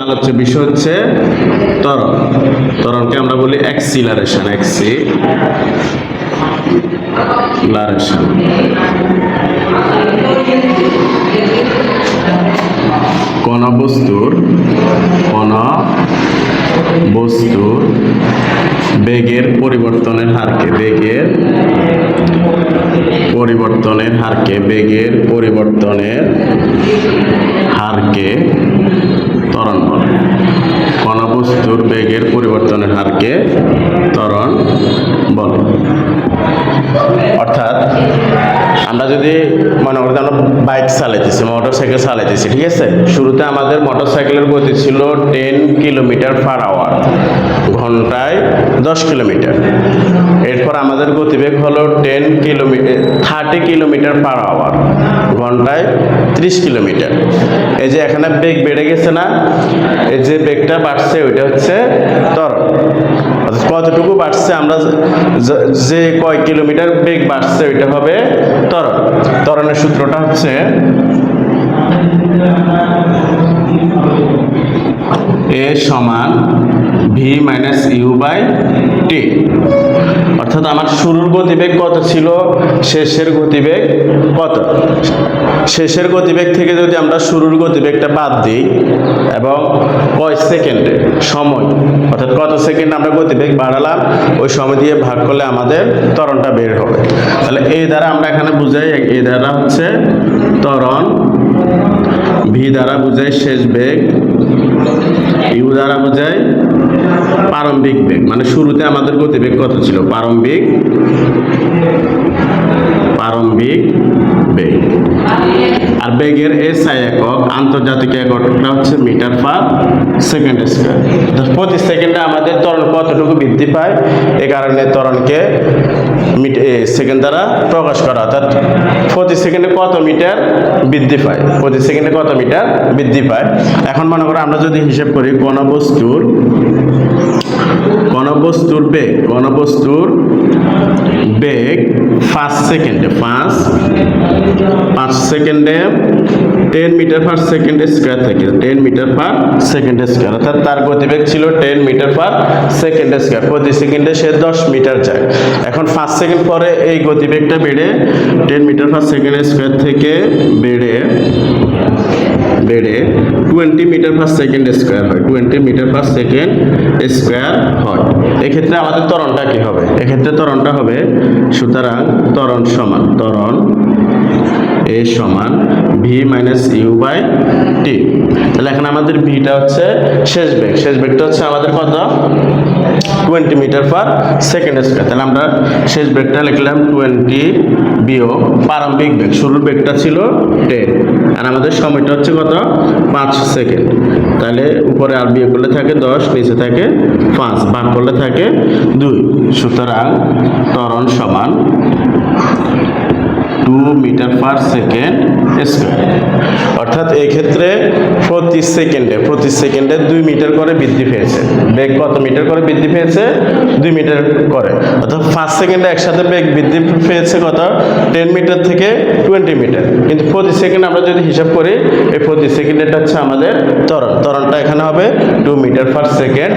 আলোচ্য বিষয় হচ্ছে ত্বরণ। ত্বরণকে আমরা বলি অ্যাক্সিলারেশন। অ্যাক্সিলারেশন কোন বস্তুর বেগের পরিবর্তনের হারকে ত্বরণ বলে। কোন বস্তুর বেগের পরিবর্তনের হারকে ত্বরণ বলে। অর্থাৎ আমরা যদি মনে করি আমরা বাইক চালাইতেছি, মোটরসাইকেল চালাইতেছি, ঠিক আছে। শুরুতে আমাদের মোটরসাইকেলের গতি ছিল 10 কিলোমিটার/আওয়ার, ঘন্টায় 10 কিলোমিটার। এরপর আমাদের গতিবেগ হলো 30 কিলোমিটার/আওয়ার, ঘন্টায় 30 কিলোমিটার। এই যে এখানে বেগ বেড়ে গেছে না, এই যে বেগটা বাড়ছে ওইটা হচ্ছে ত্বরণ। কতটুকু বাড়ছে, আমরা যে কয় কিলোমিটার বেগ বাড়ছে ওইটা হবে ত্বরণ। ত্বরণের সূত্রটা হচ্ছে A সমান v minus you by T. অর্থাৎ আমার শুরুর গতিবেগ কত ছিল, শেষের গতিবেগ কত। শেষের গতিবেগ থেকে যদি আমরা শুরুর গতিবেগটা বাদ দিই এবং কয় সেকেন্ডে সময়, অর্থাৎ কত সেকেন্ড আমরা গতিবেগ বাড়ালাম, ওই সময় দিয়ে ভাগ করলে আমাদের ত্বরণটা বের হবে। তাহলে এই দ্বারা আমরা এখানে বুঝাই, এই দ্বারা হচ্ছে ত্বরণ, ভি দ্বারা বুঝাই শেষ বেগ, ইউ দ্বারা বোঝায় প্রারম্ভিক বেগ। মানে শুরুতে আমাদের গতিবেগ কত ছিল, প্রারম্ভিক বেগ। আর বেগের এসআই একক, আন্তর্জাতিক এককটা হচ্ছে মিটার/সেকেন্ড²। প্রতি সেকেন্ডে আমাদের ত্বরণ কতটুকু বৃদ্ধি পায়, এ কারণে ত্বরণকে সেকেন্ড দ্বারা প্রকাশ করা। অর্থাৎ প্রতি সেকেন্ডে কত মিটার বৃদ্ধি পায়, প্রতি সেকেন্ডে কত মিটার বৃদ্ধি পায়। এখন মনে করো আমরা যদি হিসাব করি কোন বস্তুর বেগ 5 সেকেন্ডে 10 মিটার/সেকেন্ড² থেকে 10 মিটার/সেকেন্ড²। অর্থাৎ তার গতিবেগ ছিল 10 মিটার/সেকেন্ড²। প্রতি সেকেন্ডে সে 10 মিটার যায়। এখন 5 সেকেন্ড পরে এই গতিবেগটা বেড়ে 10 মিটার/সেকেন্ড² থেকে বেড়ে 20 মিটার/সেকেন্ড² হয়, 20 মিটার/সেকেন্ড² হয়। এক্ষেত্রে আমাদের ত্বরণটা কি হবে, এক্ষেত্রে ত্বরণটা হবে, সুতরাং ত্বরণ A সমান v minus you by T. তাহলে এখন আমাদের ভিটা হচ্ছে শেষ বেগটা হচ্ছে আমাদের কত, 20 মিটার/সেকেন্ড²। তাহলে আমরা শেষ বেগটা লিখলাম 20 বিয়োগ প্রারম্ভিক বেগ, শুরুর বেগটা ছিল 10, আর আমাদের সময়টা হচ্ছে কত, 5 সেকেন্ড। তাহলে উপরে আর বিয়োগ করলে থাকে 10, নিচে থাকে 5, ভাগ করলে থাকে 2। সুতরাং ত্বরণ সমান 2 মিটার/সেকেন্ড²। অর্থাৎ এই ক্ষেত্রে প্রতি সেকেন্ডে 2 মিটার করে বৃদ্ধি পেয়েছে। বেগ কত মিটার করে বৃদ্ধি পেয়েছে, 2 মিটার করে। অর্থাৎ 5 সেকেন্ডে একসাথে বেগ বৃদ্ধি পেয়েছে কত, 10 মিটার থেকে 20 মিটার। কিন্তু প্রতি সেকেন্ড আমরা যদি হিসাব করি, এই প্রতি সেকেন্ডটা হচ্ছে আমাদের ত্বরণটা এখানে হবে 2 মিটার/সেকেন্ড²।